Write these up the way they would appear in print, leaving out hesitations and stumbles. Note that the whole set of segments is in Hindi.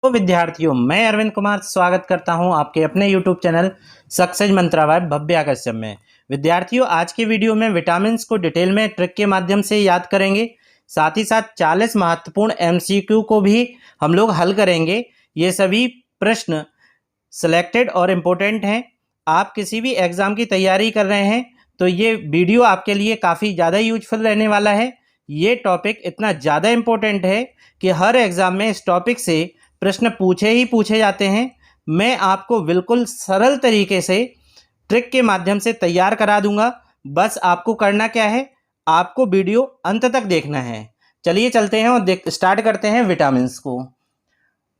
तो विद्यार्थियों, मैं अरविंद कुमार स्वागत करता हूं आपके अपने YouTube चैनल सक्सेस मंत्रालय भव्य कश्यप में। विद्यार्थियों, आज के वीडियो में विटामिन्स को डिटेल में ट्रिक के माध्यम से याद करेंगे। साथ ही साथ 40 महत्वपूर्ण MCQ को भी हम लोग हल करेंगे। ये सभी प्रश्न सिलेक्टेड और इम्पोर्टेंट हैं। आप किसी भी एग्ज़ाम की तैयारी कर रहे हैं तो ये वीडियो आपके लिए काफ़ी ज़्यादा यूजफुल रहने वाला है। ये टॉपिक इतना ज़्यादा इम्पोर्टेंट है कि हर एग्ज़ाम में इस टॉपिक से प्रश्न पूछे ही पूछे जाते हैं। मैं आपको बिल्कुल सरल तरीके से ट्रिक के माध्यम से तैयार करा दूंगा। बस आपको करना क्या है, आपको वीडियो अंत तक देखना है। चलिए चलते हैं और स्टार्ट करते हैं विटामिन्स को।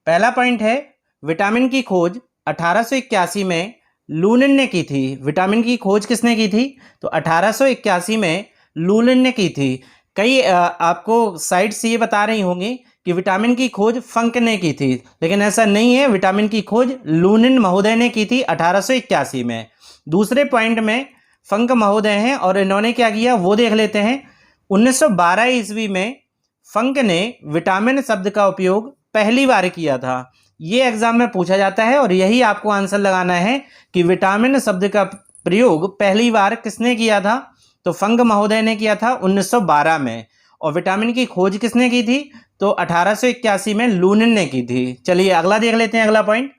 पहला पॉइंट है, विटामिन की खोज 1881 में लूनिन ने की थी। विटामिन की खोज किसने की थी? तो 1881 में लूनिन ने की थी। कई आपको साइट्स ये बता रही होंगी कि विटामिन की खोज फंक ने की थी, लेकिन ऐसा नहीं है। विटामिन की खोज लूनिन महोदय ने की थी 1881 में। दूसरे पॉइंट में फंक महोदय हैं और इन्होंने क्या किया वो देख लेते हैं। 1912 ईस्वी में फंक ने विटामिन शब्द का उपयोग पहली बार किया था। ये एग्जाम में पूछा जाता है और यही आपको आंसर लगाना है कि विटामिन शब्द का प्रयोग पहली बार किसने किया था? तो फंक महोदय ने किया था 1912 में। और विटामिन की खोज किसने की थी? तो 1881 में लूनिन ने की थी। चलिए अगला देख लेते हैं। अगला पॉइंट,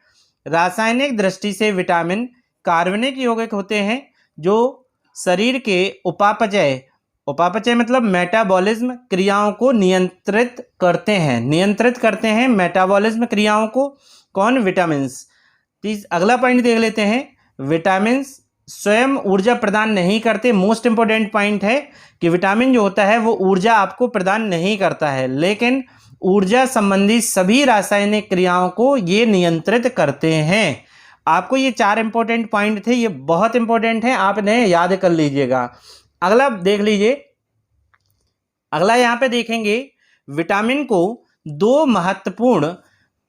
रासायनिक दृष्टि से विटामिन कार्बनिक यौगिक होते हैं जो शरीर के उपापचय मतलब मेटाबॉलिज्म क्रियाओं को नियंत्रित करते हैं मेटाबॉलिज्म क्रियाओं को। कौन? विटामिन्स। अगला पॉइंट देख लेते हैं, विटामिन्स स्वयं ऊर्जा प्रदान नहीं करते। मोस्ट इंपोर्टेंट पॉइंट है कि विटामिन जो होता है वो ऊर्जा आपको प्रदान नहीं करता है, लेकिन ऊर्जा संबंधी सभी रासायनिक क्रियाओं को ये नियंत्रित करते हैं। आपको ये 4 इंपॉर्टेंट पॉइंट थे, ये बहुत इंपॉर्टेंट है, आप इन्हें याद कर लीजिएगा। अगला देख लीजिए। अगला यहाँ पे देखेंगे, विटामिन को 2 महत्वपूर्ण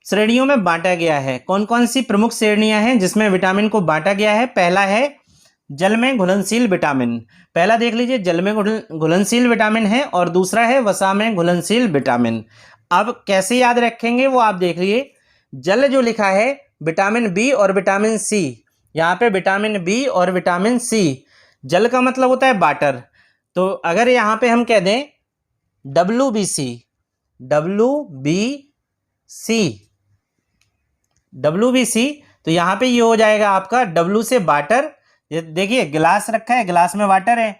श्रेणियों में बांटा गया है। कौन कौन सी प्रमुख श्रेणियां हैं जिसमें विटामिन को बांटा गया है? पहला है जल में घुलनशील विटामिन। पहला देख लीजिए, जल में घुलनशील विटामिन है और दूसरा है वसा में घुलनशील विटामिन। अब कैसे याद रखेंगे वो आप देख लीजिए। जल जो लिखा है, विटामिन बी और विटामिन सी। यहाँ पे विटामिन बी और विटामिन सी, जल का मतलब होता है वाटर। तो अगर यहाँ पे हम कह दें WBC, तो यहाँ पे ये हो जाएगा आपका W से वाटर। ये देखिए गिलास रखा है, गिलास में वाटर है,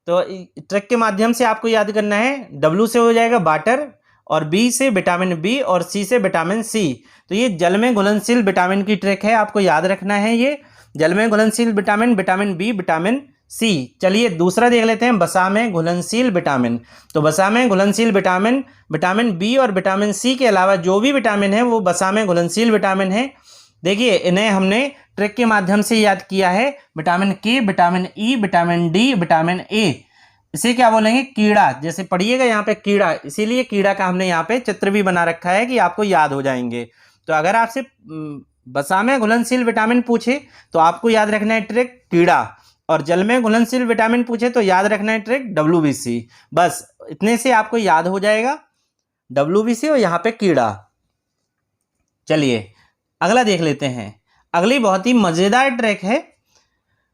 तो ट्रिक के माध्यम से आपको याद करना है। W से हो जाएगा वाटर और B से विटामिन बी और C से विटामिन सी। तो ये जल में घुलनशील विटामिन की ट्रिक है, आपको याद रखना है। ये जल में घुलनशील vitamin, vitamin B, vitamin C. चलिए दूसरा देख लेते हैं, वसा में घुलनशील विटामिन। तो वसा में घुलनशील विटामिन, विटामिन बी और विटामिन सी के अलावा जो भी विटामिन है वो वसा में घुलनशील विटामिन है। देखिए इन्हें हमने ट्रिक के माध्यम से याद किया है। विटामिन के, vitamin E, vitamin D, vitamin A. इसे क्या बोलेंगे? कीड़ा। जैसे पढ़िएगा यहाँ पे कीड़ा, इसीलिए कीड़ा का हमने यहाँ पे चित्र भी बना रखा है कि आपको याद हो जाएंगे। तो अगर आपसे वसा में घुलनशील विटामिन पूछे तो आपको याद रखना है ट्रिक कीड़ा, और जल में घुलनशील विटामिन पूछे तो याद रखना है ट्रिक WBC। बस इतने से आपको याद हो जाएगा, WBC और यहाँ पे कीड़ा। चलिए अगला देख लेते हैं। अगली बहुत ही मजेदार ट्रिक है,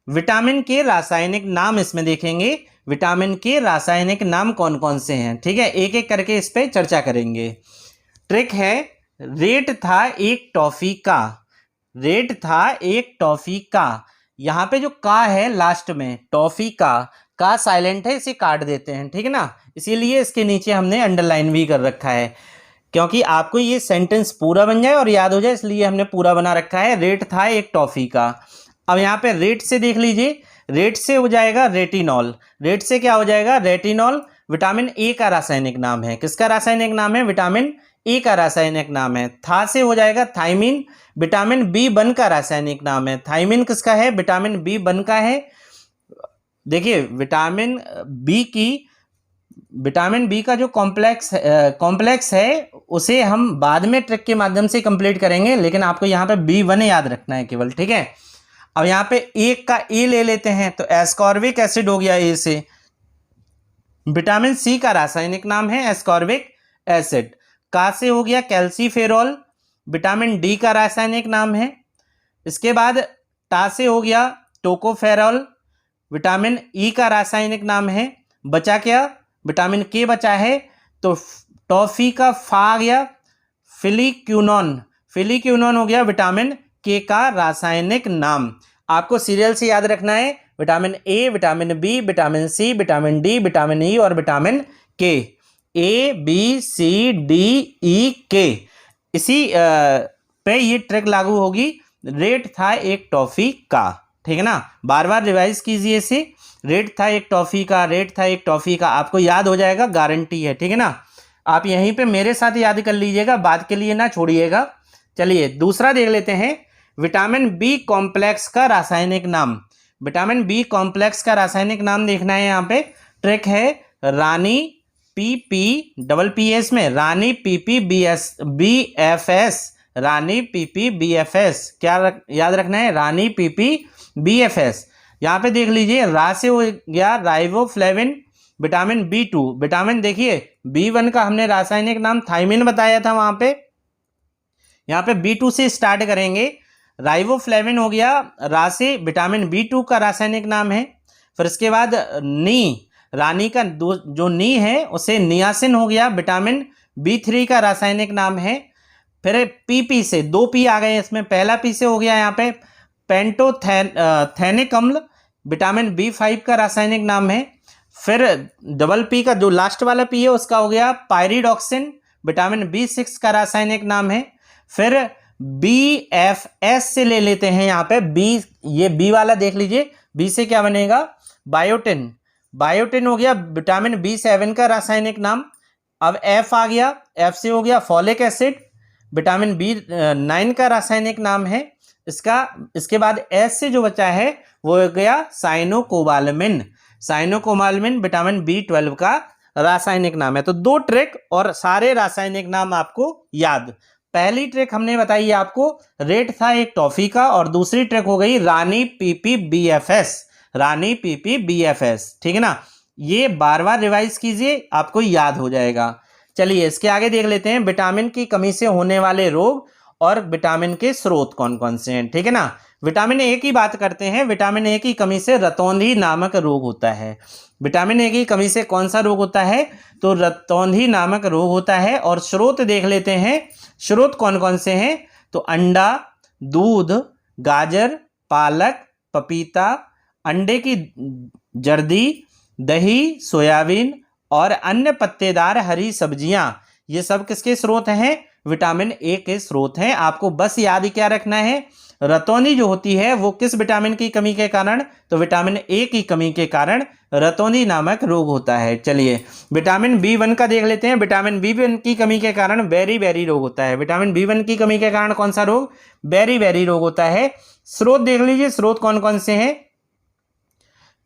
विटामिन के रासायनिक नाम इसमें देखेंगे। विटामिन के रासायनिक नाम कौन कौन से हैं, ठीक है, एक एक करके इस पे चर्चा करेंगे। ट्रिक है, रेट था एक टॉफी का। रेट था एक टॉफी का। यहाँ पे जो का है लास्ट में, टॉफी का साइलेंट है, इसे काट देते हैं, ठीक है ना। इसीलिए इसके नीचे हमने अंडरलाइन भी कर रखा है, क्योंकि आपको ये सेंटेंस पूरा बन जाए और याद हो जाए, इसलिए हमने पूरा बना रखा है। रेट था एक टॉफी का। अब यहाँ पे रेट से देख लीजिए, रेट से हो जाएगा रेटिनॉल। रेट से क्या हो जाएगा? रेटिनॉल। विटामिन ए का रासायनिक नाम है। किसका रासायनिक नाम है? विटामिन ए का रासायनिक नाम है। था से हो जाएगा थायमिन। विटामिन B1 का रासायनिक नाम है। थायमिन किसका है? विटामिन B1 का है। देखिए विटामिन बी का जो कॉम्प्लेक्स है उसे हम बाद में ट्रिक के माध्यम से कंप्लीट करेंगे, लेकिन आपको यहाँ पे B1 याद रखना है केवल, ठीक है। अब यहाँ पे एक का ए ले लेते हैं तो एस्कॉर्बिक एसिड हो गया ए से। विटामिन सी का रासायनिक नाम है एस्कॉर्बिक एसिड। का से हो गया कैल्सीफेरॉल। विटामिन डी का रासायनिक नाम है। इसके बाद टा से हो गया टोकोफेरॉल, विटामिन ई का रासायनिक नाम है। बचा क्या, विटामिन के बचा है, तो टॉफी का फा आ गया, फिलिक्यूनॉन, फिलिक्यूनॉन हो गया विटामिन के का रासायनिक नाम। आपको सीरियल से याद रखना है, vitamin A, vitamin B, vitamin C, vitamin D, vitamin E और विटामिन के। A B C D E के, इसी पे ये ट्रिक लागू होगी। रेट था एक टॉफी का, ठीक है ना, बार बार रिवाइज कीजिए इसे। रेट था एक टॉफी का, रेट था एक टॉफी का, आपको याद हो जाएगा, गारंटी है, ठीक है ना। आप यहीं पे मेरे साथ याद कर लीजिएगा, बाद के लिए ना छोड़िएगा। चलिए दूसरा देख लेते हैं, विटामिन बी कॉम्प्लेक्स का रासायनिक नाम। विटामिन बी कॉम्प्लेक्स का रासायनिक नाम देखना है, यहाँ पे ट्रिक है, रानी पीपी डबल पी एस में, रानी पीपी बी एफ एस, रानी पीपी बी एफ एस, क्या याद रखना है, रानी पीपी बी एफ एस। यहाँ पे देख लीजिए, रा से हो गया riboflavin, vitamin B two, vitamin देखिए B1 का हमने रासायनिक नाम थायमिन बताया था वहां पे, यहाँ पे B2 से स्टार्ट करेंगे। राइबोफ्लेविन हो गया, रा से विटामिन B2 का रासायनिक नाम है। फिर इसके बाद नी, रानी का जो नी है उसे नियासिन हो गया, विटामिन B3 का रासायनिक नाम है। फिर पी से, दो पी आ गए इसमें, पहला पी से हो गया यहाँ पे पेंटोथेनिक अम्ल, विटामिन B5 का रासायनिक नाम है। फिर डबल पी का जो लास्ट वाला पी है उसका हो गया पायरिडॉक्सिन, विटामिन B6 का रासायनिक नाम है। फिर BFS से ले लेते हैं यहाँ पे बी, ये बी वाला देख लीजिए, बी से क्या बनेगा, बायोटिन, बायोटिन हो गया विटामिन B7 का रासायनिक नाम। अब एफ आ गया, एफ से हो गया फॉलिक एसिड, विटामिन B9 का रासायनिक नाम है इसका। इसके बाद एस से जो बचा है वो हो गया साइनोकोबालामिन, साइनोकोबालामिन विटामिन B12 का रासायनिक नाम है। तो दो ट्रिक और सारे रासायनिक नाम आपको याद। पहली ट्रिक हमने बताई आपको, रेट था एक टॉफी का, और दूसरी ट्रिक हो गई रानी पीपी BFS, रानी पीपी BFS, ठीक है ना। ये बार बार रिवाइज कीजिए, आपको याद हो जाएगा। चलिए इसके आगे देख लेते हैं, विटामिन की कमी से होने वाले रोग और विटामिन के स्रोत कौन कौन से हैं, ठीक है ना। विटामिन ए की बात करते हैं, विटामिन ए की कमी से रतौंधी नामक रोग होता है। विटामिन ए की कमी से कौन सा रोग होता है, तो रतौंधी नामक रोग होता है। और स्रोत देख लेते हैं, स्रोत कौन कौन से हैं, तो अंडा, दूध, गाजर, पालक, पपीता, अंडे की जर्दी, दही, सोयाबीन और अन्य पत्तेदार हरी सब्जियां, ये सब किसके स्रोत हैं, विटामिन ए के स्रोत हैं। आपको बस याद क्या रखना है, रतौंधी जो होती है वो किस विटामिन की कमी के कारण, तो विटामिन ए की कमी के कारण रतौंधी नामक रोग होता है। चलिए विटामिन B1 का देख लेते हैं, विटामिन B1 की कमी के कारण बेरी रोग होता है। विटामिन B1 की कमी के कारण कौन सा रोग, बेरी रोग होता है। स्रोत देख लीजिए, स्रोत कौन कौन से हैं,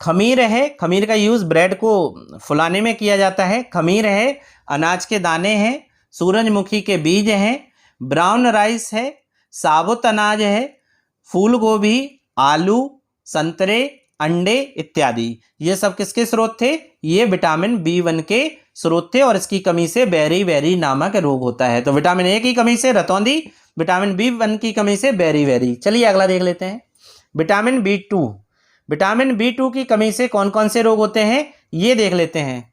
खमीर है, खमीर का यूज ब्रेड को फुलाने में किया जाता है, खमीर है, अनाज के दाने हैं, सूरजमुखी के बीज हैं, ब्राउन राइस है, साबुत अनाज है, फूल गोभी, आलू, संतरे, अंडे इत्यादि, ये सब किसके स्रोत थे, ये विटामिन B1 के स्रोत थे। और इसकी कमी से बेरी नामक रोग होता है। तो विटामिन ए की कमी से रतौंधी, विटामिन B1 की कमी से बेरी। चलिए अगला देख लेते हैं, विटामिन B2, विटामिन B2 की कमी से कौन कौन से रोग होते हैं, ये देख लेते हैं।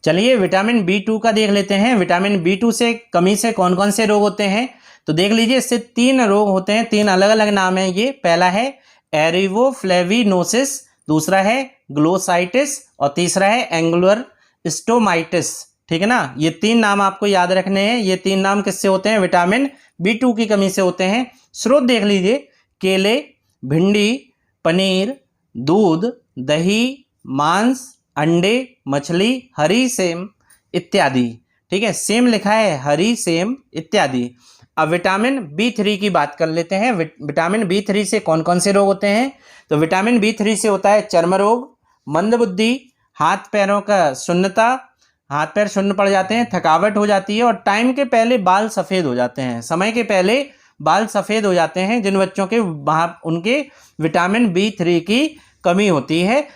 चलिए विटामिन B2 का देख लेते हैं, विटामिन B2 से कमी से कौन कौन से रोग होते हैं। तो देख लीजिए, इससे 3 रोग होते हैं, 3 अलग अलग नाम है ये। पहला है एरिवोफ्लेविनोसिस, दूसरा है ग्लोसाइटिस और तीसरा है एंगुलर स्टोमाइटिस, ठीक है ना। ये 3 नाम आपको याद रखने हैं। ये 3 नाम किससे होते हैं, विटामिन B2 की कमी से होते हैं। स्रोत देख लीजिए, केले, भिंडी, पनीर, दूध, दही, मांस, अंडे, मछली, हरी सेम इत्यादि, ठीक है, सेम लिखा है, हरी सेम इत्यादि। अब विटामिन B3 की बात कर लेते हैं। विटामिन B3 से कौन कौन से रोग होते हैं, तो विटामिन B3 से होता है चर्म रोग, मंदबुद्धि, हाथ पैरों का शून्यता, हाथ पैर शून्य पड़ जाते हैं, थकावट हो जाती है और टाइम के पहले बाल सफ़ेद हो जाते हैं, समय के पहले बाल सफ़ेद हो जाते हैं। जिन बच्चों के वहाँ उनके विटामिन B3 की कमी होती है,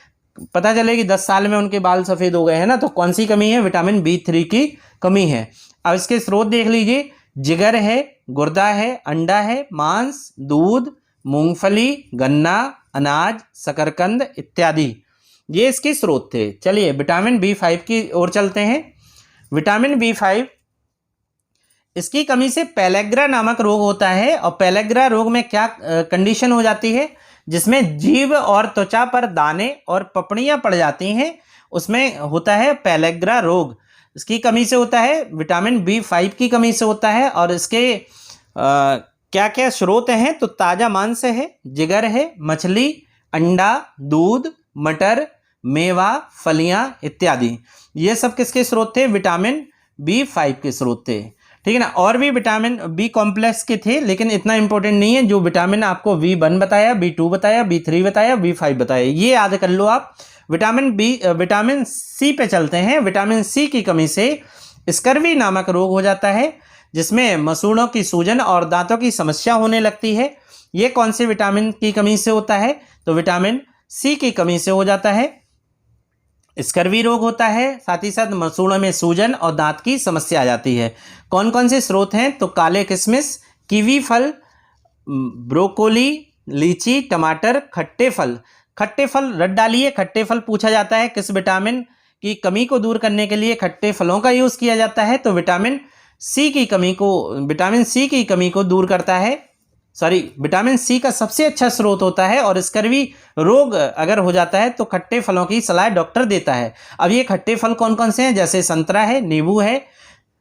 पता चले कि 10 साल में उनके बाल सफ़ेद हो गए हैं ना, तो कौन सी कमी है? विटामिन B3 की कमी है। अब इसके स्रोत देख लीजिए, जिगर है, गुर्दा है, अंडा है, मांस, दूध, मूंगफली, गन्ना, अनाज, शकरकंद इत्यादि, ये इसके स्रोत थे। चलिए विटामिन B5 की ओर चलते हैं। विटामिन B5, इसकी कमी से पेलेग्रा नामक रोग होता है। और पेलेग्रा रोग में क्या कंडीशन हो जाती है? जिसमें जीभ और त्वचा पर दाने और पपड़ियां पड़ जाती हैं, उसमें होता है पेलेग्रा रोग। इसकी कमी से होता है, विटामिन B5 की कमी से होता है। और इसके क्या क्या स्रोत हैं? तो ताज़ा मांस है, जिगर है, मछली, अंडा, दूध, मटर, मेवा, फलियां इत्यादि, ये सब किसके स्रोत थे? विटामिन B5 के स्रोत थे। ठीक है ना। और भी विटामिन बी कॉम्प्लेक्स के थे, लेकिन इतना इंपॉर्टेंट नहीं है। जो विटामिन आपको B1 बताया, B2 बताया, B3 बताया, B5 बताया, ये याद कर लो आप। विटामिन सी पे चलते हैं। विटामिन सी की कमी से स्कर्वी नामक रोग हो जाता है, जिसमें मसूड़ों की सूजन और दांतों की समस्या होने लगती है। ये कौन से विटामिन की कमी से होता है? तो विटामिन सी की कमी से हो जाता है, स्कर्वी रोग होता है। साथ ही साथ मसूड़ों में सूजन और दांत की समस्या आ जाती है। कौन कौन से स्रोत हैं? तो काले किशमिश, कीवी फल, ब्रोकोली, लीची, टमाटर, खट्टे फल। खट्टे फल रट डालिए। खट्टे फल पूछा जाता है किस विटामिन की कमी को दूर करने के लिए खट्टे फलों का यूज़ किया जाता है? तो विटामिन सी की कमी को दूर करता है। विटामिन सी का सबसे अच्छा स्रोत होता है। और स्कर्वी रोग अगर हो जाता है तो खट्टे फलों की सलाह डॉक्टर देता है। अब ये खट्टे फल कौन कौन से हैं? जैसे संतरा है, नींबू है,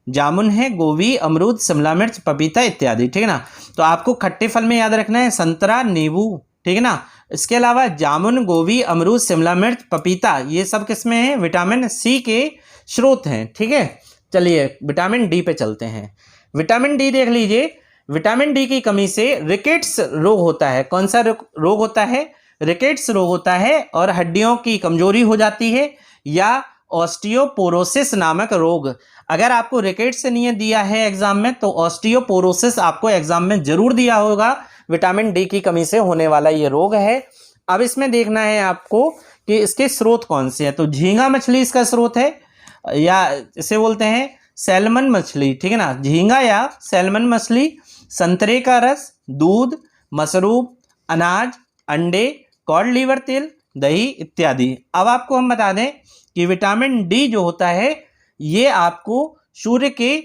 जामुन है, गोभी, अमरूद, शिमला मिर्च, पपीता इत्यादि। ठीक है ना। तो आपको खट्टे फल में याद रखना है संतरा, नींबू। ठीक है ना। इसके अलावा जामुन, गोभी, अमरूद, शिमला मिर्च, पपीता, ये सब किसमें हैं? विटामिन सी के स्रोत हैं। ठीक है। चलिए विटामिन डी पे चलते हैं। विटामिन डी देख लीजिए। विटामिन डी की कमी से रिकेट्स रोग होता है। कौन सा रोग होता है? रिकेट्स रोग होता है। और हड्डियों की कमजोरी हो जाती है, या ऑस्टियोपोरोसिस नामक रोग। अगर आपको रिकेट्स नहीं दिया है एग्जाम में, तो ऑस्टियोपोरोसिस आपको एग्जाम में जरूर दिया होगा। विटामिन डी की कमी से होने वाला ये रोग है। अब इसमें देखना है आपको कि इसके स्रोत कौन से हैं। तो झींगा मछली इसका स्रोत है, या इसे बोलते हैं सैल्मन मछली। ठीक है ना। झींगा या सैल्मन मछली, संतरे का रस, दूध, मशरूम, अनाज, अंडे, कॉड लीवर तेल, दही इत्यादि। अब आपको हम बता दें कि विटामिन डी जो होता है, ये आपको सूर्य के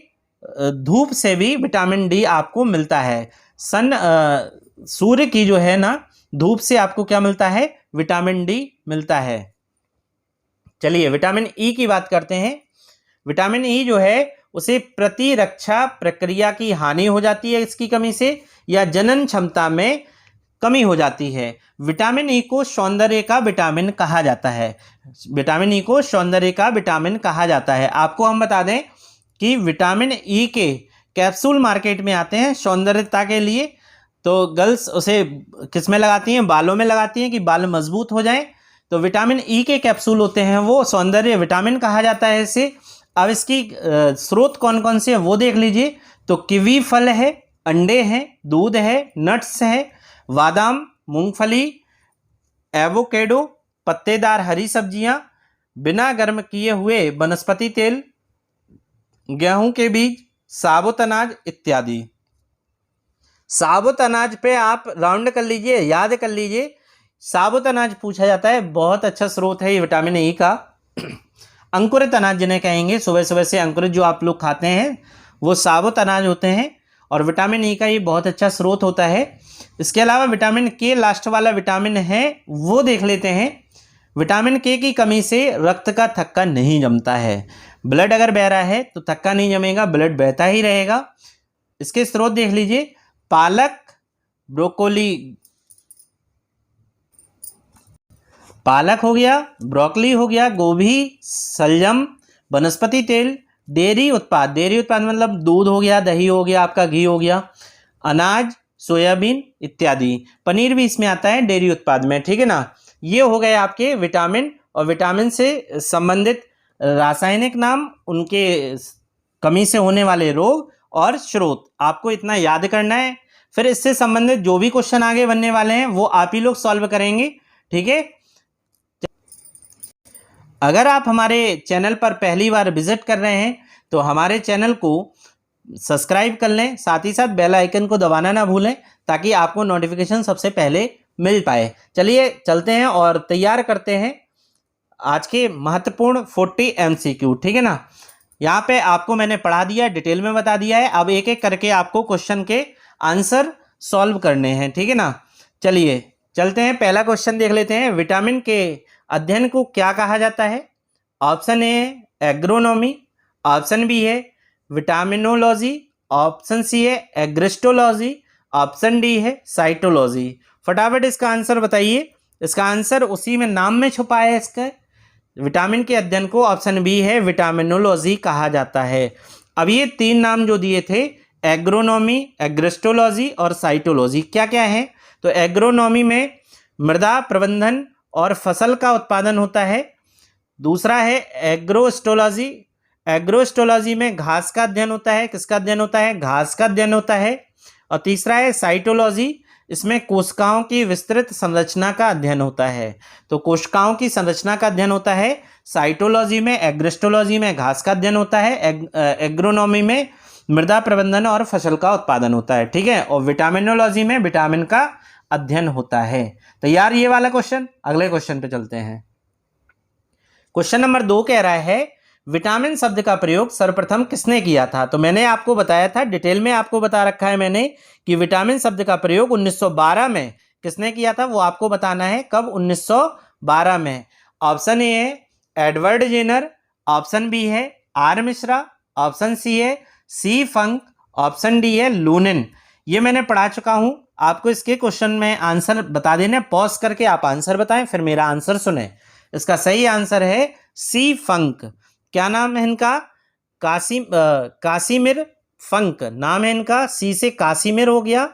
धूप से भी विटामिन डी आपको मिलता है। सूर्य की जो है ना धूप से आपको क्या मिलता है? विटामिन डी मिलता है। चलिए विटामिन ई की बात करते हैं। विटामिन ई जो है उसे प्रतिरक्षा प्रक्रिया की हानि हो जाती है इसकी कमी से, या जनन क्षमता में कमी हो जाती है। विटामिन ई को सौंदर्य का विटामिन कहा जाता है। विटामिन ई को सौंदर्य का विटामिन कहा जाता है। आपको हम बता दें कि विटामिन ई के कैप्सूल मार्केट में आते हैं सौंदर्यता के लिए। तो गर्ल्स उसे किस में लगाती हैं? बालों में लगाती हैं कि बाल मजबूत हो जाएं। तो विटामिन ई के कैप्सूल होते हैं, वो सौंदर्य विटामिन कहा जाता है इसे। अब इसकी स्रोत कौन कौन से हैं वो देख लीजिए। तो कीवी फल है, अंडे हैं, दूध है, नट्स है, बादाम, मूंगफली, एवोकेडो, पत्तेदार हरी सब्जियां, बिना गर्म किए हुए वनस्पति तेल, गेहूं के बीज, साबुत अनाज इत्यादि। साबुत अनाज पे आप राउंड कर लीजिए, याद कर लीजिए। साबुत अनाज पूछा जाता है, बहुत अच्छा स्रोत है ये विटामिन ई का। अंकुरित अनाज जिन्हें कहेंगे, सुबह सुबह से अंकुरित जो आप लोग खाते हैं वो साबुत अनाज होते हैं। और विटामिन ई का ये बहुत अच्छा स्रोत होता है। इसके अलावा विटामिन के लास्ट वाला विटामिन है वो देख लेते हैं। विटामिन के की कमी से रक्त का थक्का नहीं जमता है। ब्लड अगर बह रहा है तो थक्का नहीं जमेगा, ब्लड बहता ही रहेगा। इसके स्रोत देख लीजिए। पालक, ब्रोकोली, पालक हो गया, ब्रोकली हो गया, गोभी, शलजम, वनस्पति तेल, डेयरी उत्पाद मतलब दूध हो गया, दही हो गया, आपका घी हो गया, अनाज, सोयाबीन इत्यादि। पनीर भी इसमें आता है डेयरी उत्पाद में। ठीक है ना। ये हो गए आपके विटामिन और विटामिन से संबंधित रासायनिक नाम, उनके कमी से होने वाले रोग और स्रोत। आपको इतना याद करना है। फिर इससे संबंधित जो भी क्वेश्चन आगे बनने वाले हैं वो आप ही लोग सॉल्व करेंगे। ठीक है। अगर आप हमारे चैनल पर पहली बार विजिट कर रहे हैं तो हमारे चैनल को सब्सक्राइब कर लें, साथ ही साथ बेल आइकन को दबाना ना भूलें ताकि आपको नोटिफिकेशन सबसे पहले मिल पाए। चलिए चलते हैं और तैयार करते हैं आज के महत्वपूर्ण 40 MCQ, ठीक है ना। यहाँ पे आपको मैंने पढ़ा दिया, डिटेल में बता दिया है। अब एक एक करके आपको क्वेश्चन के आंसर सॉल्व करने हैं, ठीक है ना। चलिए चलते हैं, पहला क्वेश्चन देख लेते हैं। विटामिन के अध्ययन को क्या कहा जाता है? ऑप्शन ए है एग्रोनॉमी, ऑप्शन बी है विटामिनोलॉजी, ऑप्शन सी है एग्रिस्टोलॉजी, ऑप्शन डी है साइटोलॉजी। फटाफट इसका आंसर बताइए। इसका आंसर उसी में नाम में छुपा है इसका। विटामिन के अध्ययन को ऑप्शन बी है विटामिनोलॉजी कहा जाता है। अब ये तीन नाम जो दिए थे, एग्रोनॉमी, एग्रिस्टोलॉजी और साइटोलॉजी, क्या क्या है? तो एग्रोनॉमी में मृदा प्रबंधन और फसल का उत्पादन होता है। दूसरा है एग्रोस्टोलॉजी, एग्रोस्टोलॉजी में घास का अध्ययन होता है। किसका अध्ययन होता है? घास का अध्ययन होता है। और तीसरा है साइटोलॉजी, इसमें कोशिकाओं की विस्तृत संरचना का अध्ययन होता है। तो कोशिकाओं की संरचना का अध्ययन होता है साइटोलॉजी में, एग्रिस्टोलॉजी में घास का अध्ययन होता है, एग्रोनॉमी में मृदा प्रबंधन और फसल का उत्पादन होता है, ठीक है। और विटामिनोलॉजी में विटामिन का अध्ययन होता है। तो यार ये वाला क्वेश्चन। अगले क्वेश्चन पे चलते हैं। क्वेश्चन नंबर 2 कह रहा है विटामिन शब्द का प्रयोग सर्वप्रथम किसने किया था? तो मैंने आपको बताया था, डिटेल में आपको बता रखा है मैंने कि विटामिन शब्द का प्रयोग 1912 में किसने किया था, वो आपको बताना है। कब? 1912 में। ऑप्शन ए है एडवर्ड जेनर, ऑप्शन बी है आर मिश्रा, ऑप्शन सी है सी फंक, ऑप्शन डी है लूनिन। ये मैंने पढ़ा चुका हूं, आपको इसके क्वेश्चन में आंसर बता देना। पॉज करके आप आंसर बताएं, फिर मेरा आंसर सुने। इसका सही आंसर है सी फंक। क्या नाम है इनका? कासिमिर फंक नाम है इनका। सी से कासिमिर हो गया,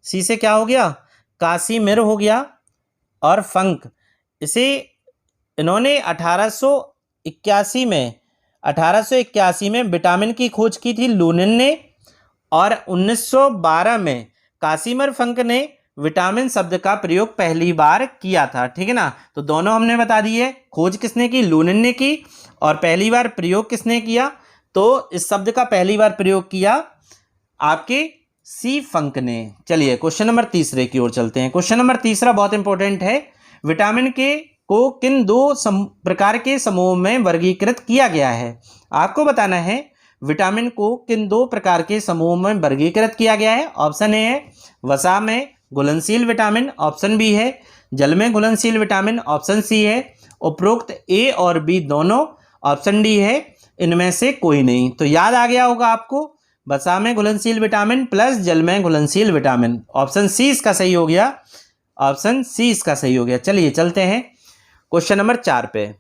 सी से क्या हो गया? कासिमिर हो गया, और फंक। इसे इन्होंने 1881 में विटामिन की खोज की थी लूनिन ने, और 1912 में कासिमिर फंक ने विटामिन शब्द का प्रयोग पहली बार किया था, ठीक है ना। तो दोनों हमने बता दिए। खोज किसने की? लूनिन ने की। और पहली बार प्रयोग किसने किया? तो इस शब्द का पहली बार प्रयोग किया आपके सी फंक ने। चलिए क्वेश्चन नंबर तीसरे की ओर चलते हैं। क्वेश्चन नंबर तीसरा बहुत इंपॉर्टेंट है। विटामिन के को किन दो प्रकार के समूह में वर्गीकृत किया गया है? आपको बताना है विटामिन को किन दो प्रकार के समूह में वर्गीकृत किया गया है। ऑप्शन ए है वसा में घुलनशील विटामिन, ऑप्शन बी है जल में घुलनशील विटामिन, ऑप्शन सी है उपरोक्त ए और बी दोनों, ऑप्शन डी है इनमें से कोई नहीं। तो याद आ गया होगा आपको, वसा में घुलनशील विटामिन प्लस जल में घुलनशील विटामिन। ऑप्शन सी इसका सही हो गया, ऑप्शन सी इसका सही हो गया। चलिए चलते हैं क्वेश्चन नंबर 4 पे।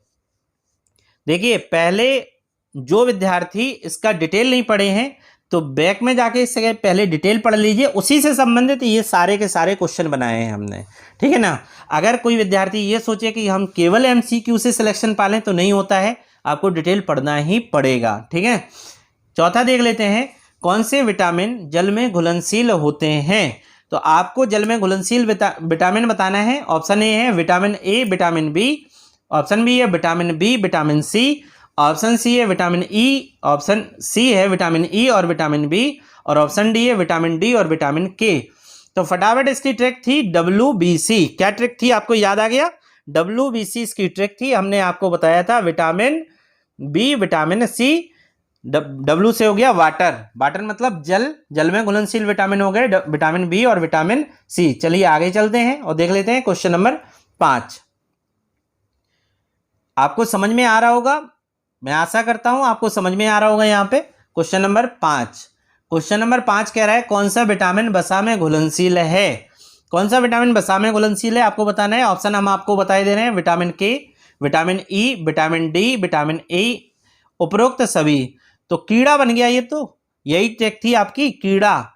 देखिए पहले जो विद्यार्थी इसका डिटेल नहीं पढ़े हैं तो बैक में जाके इससे पहले डिटेल पढ़ लीजिए, उसी से संबंधित ये सारे के सारे क्वेश्चन बनाए हैं हमने, ठीक है ना। अगर कोई विद्यार्थी ये सोचे कि हम केवल MCQ से सिलेक्शन पालें तो नहीं होता है, आपको डिटेल पढ़ना ही पड़ेगा, ठीक है। चौथा देख लेते हैं, कौन से विटामिन जल में घुलनशील होते हैं? तो आपको जल में घुलनशील विटामिन बताना है। ऑप्शन ए है vitamin A, vitamin B, option B है vitamin B, vitamin C, option C है विटामिन ई, ऑप्शन सी है विटामिन ई और विटामिन बी, और ऑप्शन डी है विटामिन डी और विटामिन के। तो फटाफट इसकी ट्रिक थी WBC। क्या ट्रिक थी आपको याद आ गया? WBC इसकी ट्रिक थी। हमने आपको बताया था vitamin B, vitamin C, W से हो गया वाटर, वाटर मतलब जल, जल में घुलनशील विटामिन हो गए विटामिन बी और विटामिन सी। चलिए आगे चलते हैं और देख लेते हैं क्वेश्चन नंबर 5। आपको समझ में आ रहा होगा, मैं आशा करता हूं आपको समझ में आ रहा होगा। यहाँ पे क्वेश्चन नंबर 5, क्वेश्चन नंबर 5 कह रहा है कौन सा विटामिन वसा में घुलनशील है? कौन सा विटामिन वसा में घुलनशील है आपको बताना है। ऑप्शन हम आपको बताए दे रहे हैं, विटामिन के, vitamin E, vitamin D, vitamin A, उपरोक्त सभी। तो कीड़ा बन गया ये। तो यही ट्रिक थी आपकी, कीड़ा।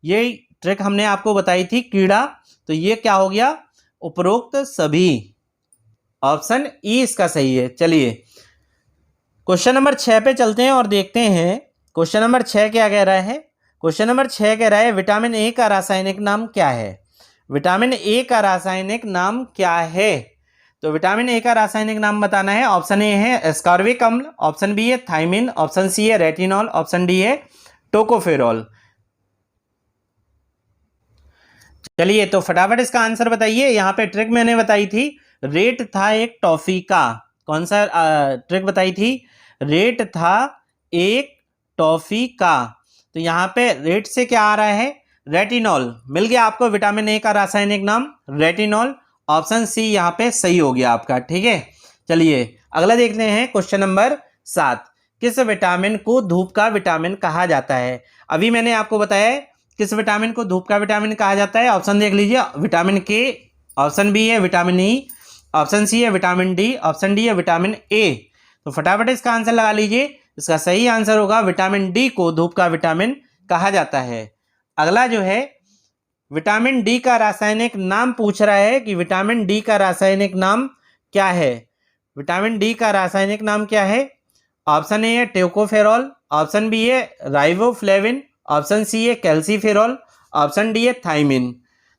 यही ट्रिक हमने आपको बताई थी, कीड़ा। तो ये क्या हो गया? उपरोक्त सभी। ऑप्शन ई इसका सही है। चलिए क्वेश्चन नंबर 6 पे चलते हैं और देखते हैं क्वेश्चन नंबर 6 क्या कह रहा है। क्वेश्चन नंबर 6 कह रहा है विटामिन ए का रासायनिक नाम क्या है? विटामिन ए का रासायनिक नाम क्या है? तो विटामिन ए का रासायनिक नाम बताना है। ऑप्शन ए है एस्कॉर्बिक अम्ल, ऑप्शन बी है थायमिन, ऑप्शन सी है रेटिनॉल, ऑप्शन डी है टोकोफेरॉल। चलिए तो फटाफट इसका आंसर बताइए। यहाँ पे ट्रिक मैंने बताई थी, रेट था एक टॉफी का। कौन सा ट्रिक बताई थी? रेट था एक टॉफी का। तो यहाँ पे रेट से क्या आ रहा है? रेटिनॉल। मिल गया आपको विटामिन ए का रासायनिक नाम रेटिनॉल। ऑप्शन सी यहाँ पे सही हो गया आपका। ठीक है, चलिए अगला देखते हैं क्वेश्चन नंबर 7। किस विटामिन को धूप का विटामिन कहा जाता है? अभी मैंने आपको बताया है किस विटामिन को धूप का विटामिन कहा जाता है। ऑप्शन देख लीजिए, विटामिन के, ऑप्शन बी है विटामिन ई, ऑप्शन सी है विटामिन डी, ऑप्शन डी है विटामिन ए। तो फटाफट इसका आंसर लगा लीजिए। इसका सही आंसर होगा विटामिन डी को धूप का विटामिन कहा जाता है। अगला जो है विटामिन डी का रासायनिक नाम पूछ रहा है कि विटामिन डी का रासायनिक नाम क्या है? विटामिन डी का रासायनिक नाम क्या है? ऑप्शन ए है टोकोफेरॉल, ऑप्शन बी है राइबोफ्लेविन, ऑप्शन सी है कैल्सीफेरॉल, ऑप्शन डी है थायमिन।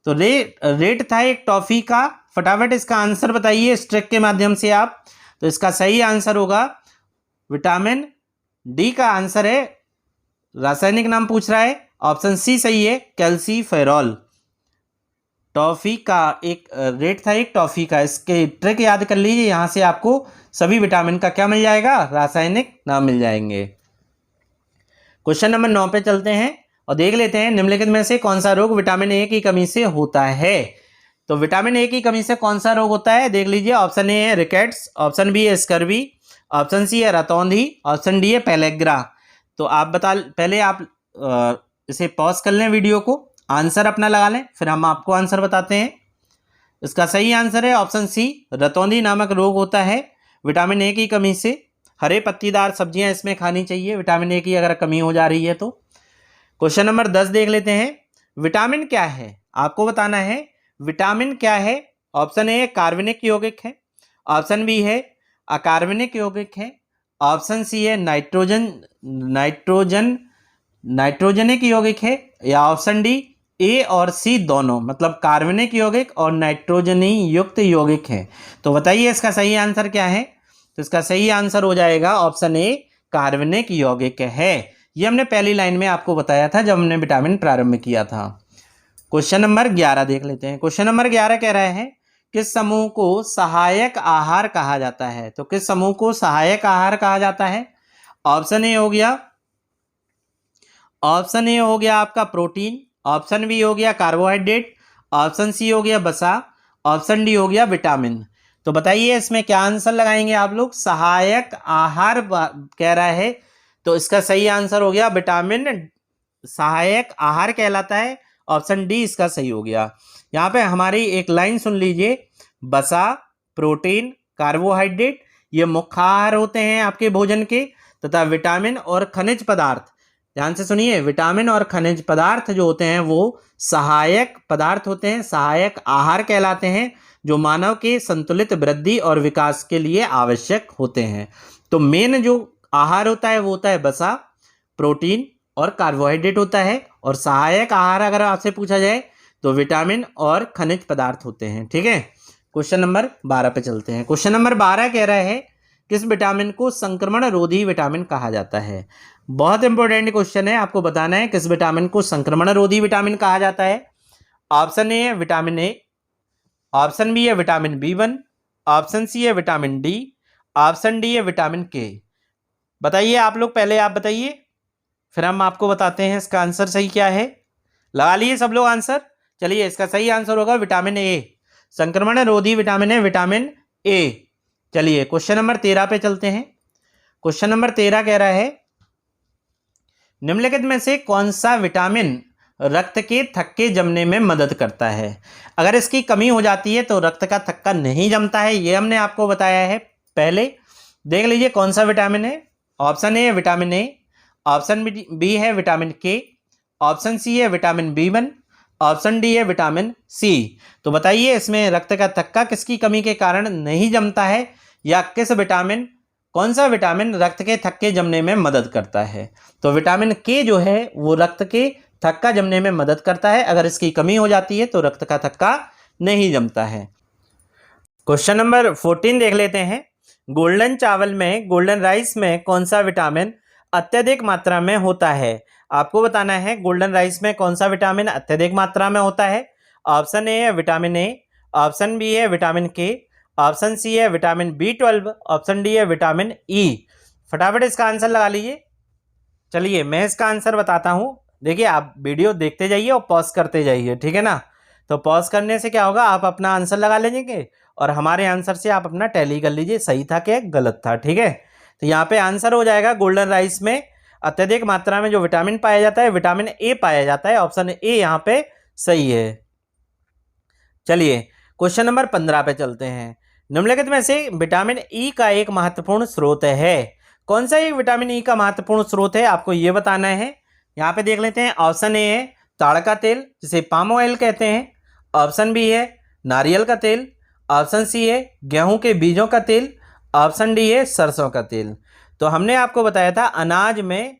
तो रेट था एक टॉफी का। फटाफट इसका आंसर बताइए इस ट्रिक के माध्यम से आप। तो इसका सही आंसर होगा विटामिन डी का आंसर है, रासायनिक नाम पूछ रहा है, ऑप्शन सी सही है कैल्सीफेरॉल। टॉफी का एक रेट था एक टॉफी का। इसके ट्रिक याद कर लीजिए, यहाँ से आपको सभी विटामिन का क्या मिल जाएगा? रासायनिक नाम मिल जाएंगे। क्वेश्चन नंबर 9 पे चलते हैं और देख लेते हैं निम्नलिखित में से कौन सा रोग विटामिन ए की कमी से होता है। तो विटामिन ए की कमी से कौन सा रोग होता है देख लीजिए। ऑप्शन ए है रिकेट्स, ऑप्शन बी है स्कर्वी, ऑप्शन सी है रतौंधी, ऑप्शन डी है पेलेग्रा। तो आप पहले आप इसे पॉज कर लें वीडियो को, आंसर अपना लगा लें, फिर हम आपको आंसर बताते हैं। इसका सही आंसर है ऑप्शन सी, रतौंधी नामक रोग होता है विटामिन ए की कमी से। हरे पत्तीदार सब्जियां इसमें खानी चाहिए विटामिन ए की अगर कमी हो जा रही है तो। क्वेश्चन नंबर 10 देख लेते हैं। विटामिन क्या है आपको बताना है। विटामिन क्या है? ऑप्शन ए कार्बनिक यौगिक है, ऑप्शन बी है अकार्बनिक यौगिक है, ऑप्शन सी है नाइट्रोजनिक यौगिक है, या ऑप्शन डी ए और सी दोनों, मतलब कार्बनिक यौगिक और नाइट्रोजनी युक्त यौगिक है। तो बताइए इसका सही आंसर क्या है? तो इसका सही आंसर हो जाएगा ऑप्शन ए कार्बनिक यौगिक है। ये हमने पहली लाइन में आपको बताया था जब हमने विटामिन प्रारंभ किया था। क्वेश्चन नंबर 11 देख लेते हैं। क्वेश्चन नंबर 11 कह रहा है किस समूह को सहायक आहार कहा जाता है? तो किस समूह को सहायक आहार कहा जाता है? ऑप्शन ए हो गया आपका प्रोटीन, ऑप्शन बी हो गया कार्बोहाइड्रेट, ऑप्शन सी हो गया वसा, ऑप्शन डी हो गया विटामिन। तो बताइए इसमें क्या आंसर लगाएंगे आप लोग? सहायक आहार कह रहा है, तो इसका सही आंसर हो गया विटामिन सहायक आहार कहलाता है। ऑप्शन डी इसका सही हो गया। यहाँ पे हमारी एक लाइन सुन लीजिए, वसा, प्रोटीन, कार्बोहाइड्रेट ये मुख्य आहार होते हैं आपके भोजन के, तथा विटामिन और खनिज पदार्थ, ध्यान से सुनिए, विटामिन और खनिज पदार्थ जो होते हैं वो सहायक पदार्थ होते हैं, सहायक आहार कहलाते हैं, जो मानव के संतुलित वृद्धि और विकास के लिए आवश्यक होते हैं। तो मेन जो आहार होता है वो होता है वसा, प्रोटीन और कार्बोहाइड्रेट होता है, और सहायक आहार अगर आपसे पूछा जाए तो विटामिन और खनिज पदार्थ होते हैं। ठीक है, क्वेश्चन नंबर 12 पे चलते हैं। क्वेश्चन नंबर 12 कह रहा है किस विटामिन को संक्रमण रोधी विटामिन कहा जाता है? बहुत इंपॉर्टेंट क्वेश्चन है, आपको बताना है किस विटामिन को संक्रमण रोधी विटामिन कहा जाता है। ऑप्शन ए है विटामिन ए, ऑप्शन बी है विटामिन B1, ऑप्शन सी है विटामिन डी, ऑप्शन डी है विटामिन के। बताइए आप लोग, पहले आप बताइए फिर हम आपको बताते हैं इसका आंसर सही क्या है। लगा लिए सब लोग आंसर? चलिए इसका सही आंसर होगा विटामिन ए, संक्रमण रोधी विटामिन है विटामिन ए। चलिए क्वेश्चन नंबर 13 पे चलते हैं। क्वेश्चन नंबर 13 कह रहा है निम्नलिखित में से कौन सा विटामिन रक्त के थक्के जमने में मदद करता है? अगर इसकी कमी हो जाती है तो रक्त का थक्का नहीं जमता है, ये हमने आपको बताया है पहले। देख लीजिए कौन सा विटामिन है। ऑप्शन ए है विटामिन ए, ऑप्शन बी है विटामिन के, ऑप्शन सी है विटामिन B1, ऑप्शन डी है विटामिन सी। तो बताइए इसमें रक्त का थक्का किसकी कमी के कारण नहीं जमता है, या कौन सा विटामिन रक्त के थक्के जमने में मदद करता है? तो विटामिन के जो है वो रक्त के थक्का जमने में मदद करता है, अगर इसकी कमी हो जाती है तो रक्त का थक्का नहीं जमता है। क्वेश्चन नंबर 14 देख लेते हैं। गोल्डन चावल में, गोल्डन राइस में कौन सा विटामिन अत्यधिक मात्रा में होता है? आपको बताना है गोल्डन राइस में कौन सा विटामिन अत्यधिक मात्रा में होता है। ऑप्शन ए है विटामिन ए, ऑप्शन बी है विटामिन के, ऑप्शन सी है विटामिन B12, ऑप्शन डी है विटामिन ई। फटाफट इसका आंसर लगा लीजिए। चलिए मैं इसका आंसर बताता हूँ। देखिए आप वीडियो देखते जाइए और पॉज करते जाइए, ठीक है ना। तो पॉज करने से क्या होगा, आप अपना आंसर लगा लीजिए और हमारे आंसर से आप अपना टैली कर लीजिए, सही था क्या गलत था, ठीक है। तो यहाँ पे आंसर हो जाएगा गोल्डन राइस में अत्यधिक मात्रा में जो विटामिन पाया जाता है विटामिन ए पाया जाता है। ऑप्शन ए यहाँ पे सही है। चलिए क्वेश्चन नंबर 15 पे चलते हैं। निम्नलिखित में से विटामिन ई का एक महत्वपूर्ण स्रोत है। कौन सा एक विटामिन ई का महत्वपूर्ण स्रोत है, आपको ये बताना है। यहाँ पे देख लेते हैं। ऑप्शन ए है ताड़ का तेल, जिसे पाम ऑयल कहते हैं। ऑप्शन बी है नारियल का तेल, ऑप्शन सी है गेहूं के बीजों का तेल, ऑप्शन डी है सरसों का तेल। तो हमने आपको बताया था अनाज में,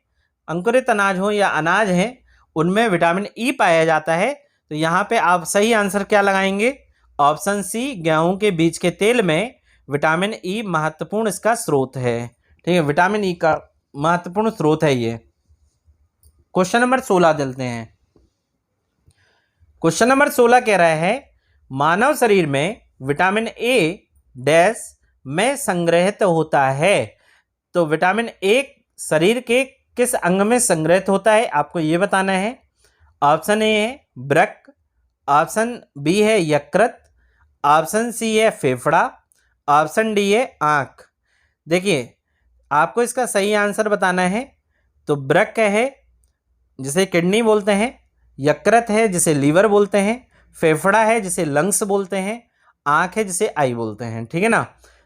अंकुरित अनाज हो या अनाज है, उनमें विटामिन ई पाया जाता है। तो यहाँ पे आप सही आंसर क्या लगाएंगे, ऑप्शन सी गेहूं के बीज के तेल में विटामिन ई महत्वपूर्ण इसका स्रोत है। ठीक है, विटामिन ई का महत्वपूर्ण स्रोत है ये। क्वेश्चन नंबर 16 चलते हैं। क्वेश्चन नंबर 16 कह रहा है मानव शरीर में विटामिन ए डैश में संग्रहित होता है। तो विटामिन ए शरीर के किस अंग में संग्रहित होता है, आपको ये बताना है। ऑप्शन ए है वृक्क, ऑप्शन बी है यकृत, ऑप्शन सी है फेफड़ा, ऑप्शन डी है आंख। देखिए आपको इसका सही आंसर बताना है। तो वृक्क है जिसे किडनी बोलते हैं, यकृत है जिसे लीवर बोलते हैं, फेफड़ा है जिसे लंग्स बोलते हैं, आंख है जिसे आई बोलते हैं। ठीक है ना।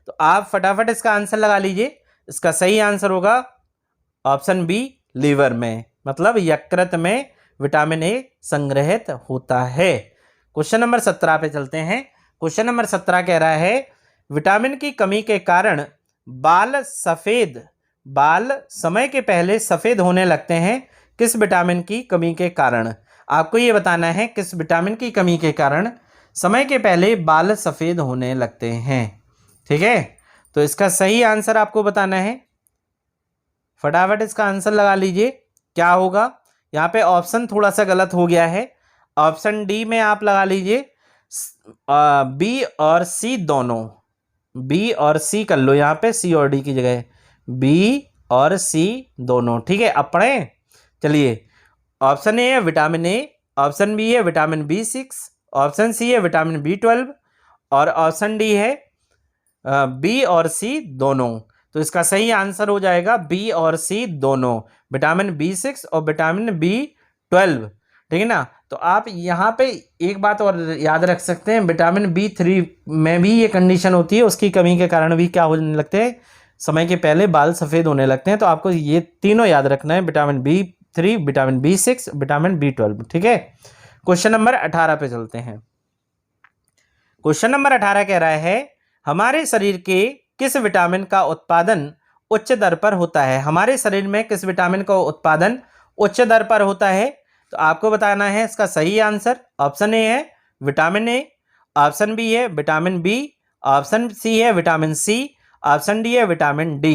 तो आप फटाफट इसका आंसर लगा लीजिए। इसका सही आंसर होगा ऑप्शन बी लीवर में, मतलब यकृत में विटामिन ए संग्रहित होता है। क्वेश्चन नंबर 17 पे चलते हैं। क्वेश्चन नंबर 17 कह रहा है विटामिन की कमी के कारण बाल समय के पहले सफेद होने लगते हैं, किस विटामिन की कमी के कारण। आपको ये बताना है किस विटामिन की कमी के कारण समय के पहले बाल सफेद होने लगते हैं। ठीक है, तो इसका सही आंसर आपको बताना है। फटाफट इसका आंसर लगा लीजिए क्या होगा। यहाँ पे ऑप्शन थोड़ा सा गलत हो गया है। ऑप्शन डी में आप लगा लीजिए बी और सी दोनों, बी और सी कर लो यहाँ पे, सी और डी की जगह बी और सी दोनों। ठीक है, अब पढ़ें। चलिए ऑप्शन ए है विटामिन ए, ऑप्शन बी है विटामिन B6, ऑप्शन सी है विटामिन B12 और ऑप्शन डी है बी और सी दोनों। तो इसका सही आंसर हो जाएगा बी और सी दोनों, विटामिन B6 और विटामिन B12। ठीक है ना। तो आप यहाँ पे एक बात और याद रख सकते हैं, विटामिन B3 में भी ये कंडीशन होती है, उसकी कमी के कारण भी क्या होने लगते हैं, समय के पहले बाल सफ़ेद होने लगते हैं। तो आपको ये तीनों याद रखना है, vitamin B3, vitamin B6, vitamin B12। ठीक है। क्वेश्चन नंबर 18 पे चलते हैं। क्वेश्चन नंबर 18 कह रहा है हमारे शरीर के किस विटामिन का उत्पादन उच्च दर पर होता है। हमारे शरीर में किस विटामिन का उत्पादन उच्च दर पर होता है। तो आपको बताना है इसका सही आंसर। ऑप्शन ए है विटामिन ए, ऑप्शन बी है विटामिन बी, ऑप्शन सी है विटामिन सी, ऑप्शन डी है विटामिन डी।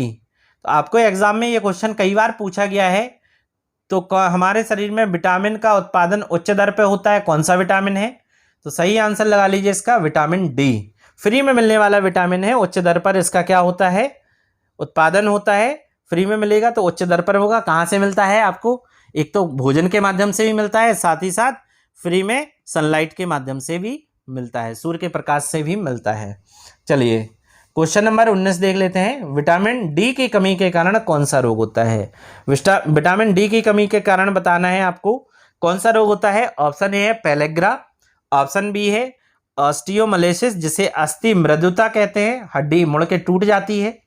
तो आपको एग्जाम में ये क्वेश्चन कई बार पूछा गया है। तो हमारे शरीर में विटामिन का उत्पादन उच्च दर पर होता है, कौन सा विटामिन है। तो सही आंसर लगा लीजिए इसका विटामिन डी। फ्री में मिलने वाला विटामिन है, उच्च दर पर इसका क्या होता है, उत्पादन होता है। फ्री में मिलेगा तो उच्च दर पर होगा। कहाँ से मिलता है आपको, एक तो भोजन के माध्यम से भी मिलता है, साथ ही साथ फ्री में सनलाइट के माध्यम से भी मिलता है, सूर्य के प्रकाश से भी मिलता है। चलिए क्वेश्चन नंबर 19 देख लेते हैं। विटामिन डी की कमी के कारण कौन सा रोग होता है। विटामिन डी की कमी के कारण बताना है आपको कौन सा रोग होता है। ऑप्शन ए है पेलेग्रा, ऑप्शन बी है ऑस्टियोमलेसिस, जिसे अस्थि मृदुता कहते हैं, हड्डी मुड़ के टूट जाती है,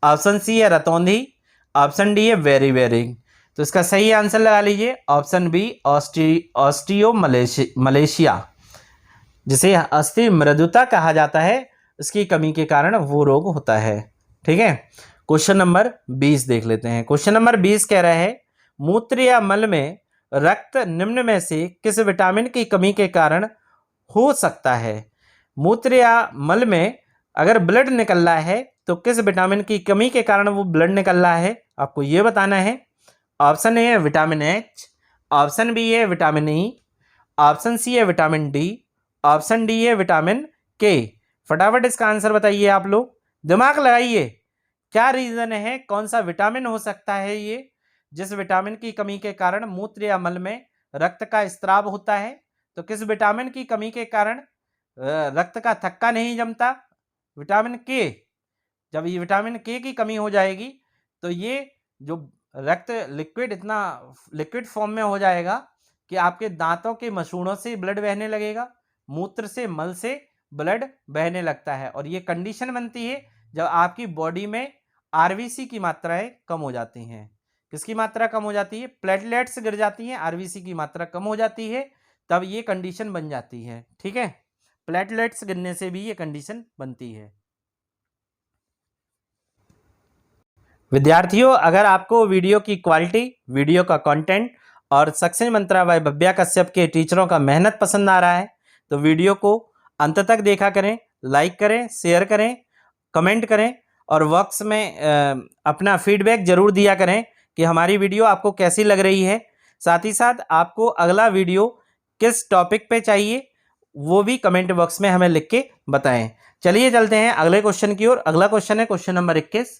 ऑप्शन सी है रतौंधी, ऑप्शन डी है वेरी। तो इसका सही आंसर लगा लीजिए ऑप्शन बी ऑस्टियोमलेशिया, जिसे अस्थि मृदुता कहा जाता है, इसकी कमी के कारण वो रोग होता है। ठीक है। क्वेश्चन नंबर 20 देख लेते हैं। क्वेश्चन नंबर 20 कह रहा है मूत्र या मल में रक्त निम्न में से किस विटामिन की कमी के कारण हो सकता है। मूत्र या मल में अगर ब्लड निकल रहा है तो किस विटामिन की कमी के कारण वो ब्लड निकल रहा है, आपको ये बताना है। ऑप्शन ए है विटामिन एच, ऑप्शन बी है विटामिन ई, ऑप्शन सी है विटामिन डी, ऑप्शन डी है विटामिन के। फटाफट इसका आंसर बताइए आप लोग, दिमाग लगाइए। क्या रीजन है, कौन सा विटामिन हो सकता है ये जिस विटामिन की कमी के कारण मूत्र या मल में रक्त का स्त्राव होता है? तो किस विटामिन की कमी के कारण रक्त का थक्का नहीं जमता? विटामिन के। जब ये विटामिन के की कमी हो जाएगी तो ये जो रक्त लिक्विड इतना लिक्विड फॉर्म में हो जाएगा कि आपके दांतों के मसूड़ों से ब्लड बहने लगेगा, मूत्र से मल से ब्लड बहने लगता है। और ये कंडीशन बनती है जब आपकी बॉडी में आरबीसी की मात्राएं कम हो जाती हैं। किसकी मात्रा कम हो जाती है? प्लेटलेट्स गिर जाती हैं, आरबीसी की मात्रा कम हो जाती है, तब ये कंडीशन बन जाती है। ठीक है, प्लेटलेट्स गिरने से भी ये कंडीशन बनती है। विद्यार्थियों, अगर आपको वीडियो की क्वालिटी, वीडियो का कंटेंट और सक्सेस मंत्रा बाय भव्या कश्यप के टीचरों का मेहनत पसंद आ रहा है तो वीडियो को अंत तक देखा करें, लाइक करें, शेयर करें, कमेंट करें और बॉक्स में अपना फीडबैक जरूर दिया करें कि हमारी वीडियो आपको कैसी लग रही है। साथ ही साथ आपको अगला वीडियो किस टॉपिक पे चाहिए वो भी कमेंट बॉक्स में हमें लिख के बताएं। चलिए चलते हैं अगले क्वेश्चन की ओर। अगला क्वेश्चन है क्वेश्चन नंबर 21।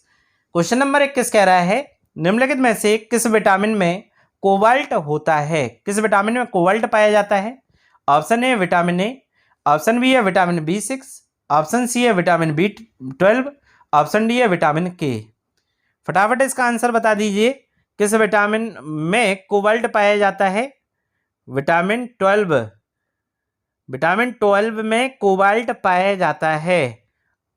क्वेश्चन नंबर 21 कह रहा है निम्नलिखित में से किस विटामिन में कोबाल्ट होता है? किस विटामिन में कोबाल्ट पाया जाता है? Option A vitamin A, option B है विटामिन B6, ऑप्शन सी है विटामिन B12, ऑप्शन डी है विटामिन के। फटाफट इसका आंसर बता दीजिए, किस विटामिन में कोबाल्ट पाया जाता है? विटामिन 12। विटामिन 12 में कोबाल्ट पाया जाता है।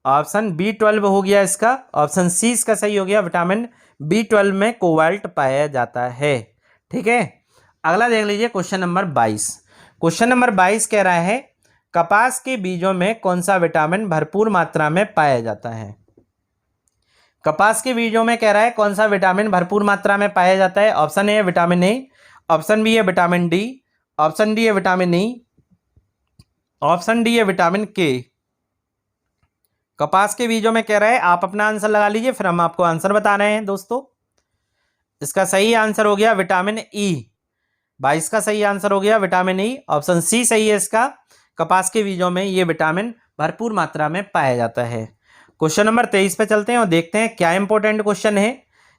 ऑप्शन B12 हो गया इसका, ऑप्शन सी इसका सही हो गया, विटामिन B12 में कोबाल्ट पाया जाता है। ठीक है, अगला देख लीजिए क्वेश्चन नंबर 22। क्वेश्चन नंबर 22 कह रहा है कपास के बीजों में कौन सा विटामिन भरपूर मात्रा में पाया जाता है? कपास के बीजों में कह रहा है कौन सा विटामिन भरपूर मात्रा में पाया जाता है? ऑप्शन ए है विटामिन ए, ऑप्शन बी है विटामिन डी, ऑप्शन डी है विटामिन ई, ऑप्शन डी है विटामिन के। कपास के बीजों में कह रहा है, आप अपना आंसर लगा लीजिए, फिर हम आपको आंसर बता रहे हैं दोस्तों। इसका सही आंसर हो गया विटामिन ई। 22 का सही आंसर हो गया विटामिन ई, ऑप्शन सी सही है इसका। कपास के बीजों में ये विटामिन भरपूर मात्रा में पाया जाता है। क्वेश्चन नंबर 23 पे चलते हैं और देखते हैं क्या इंपॉर्टेंट क्वेश्चन है।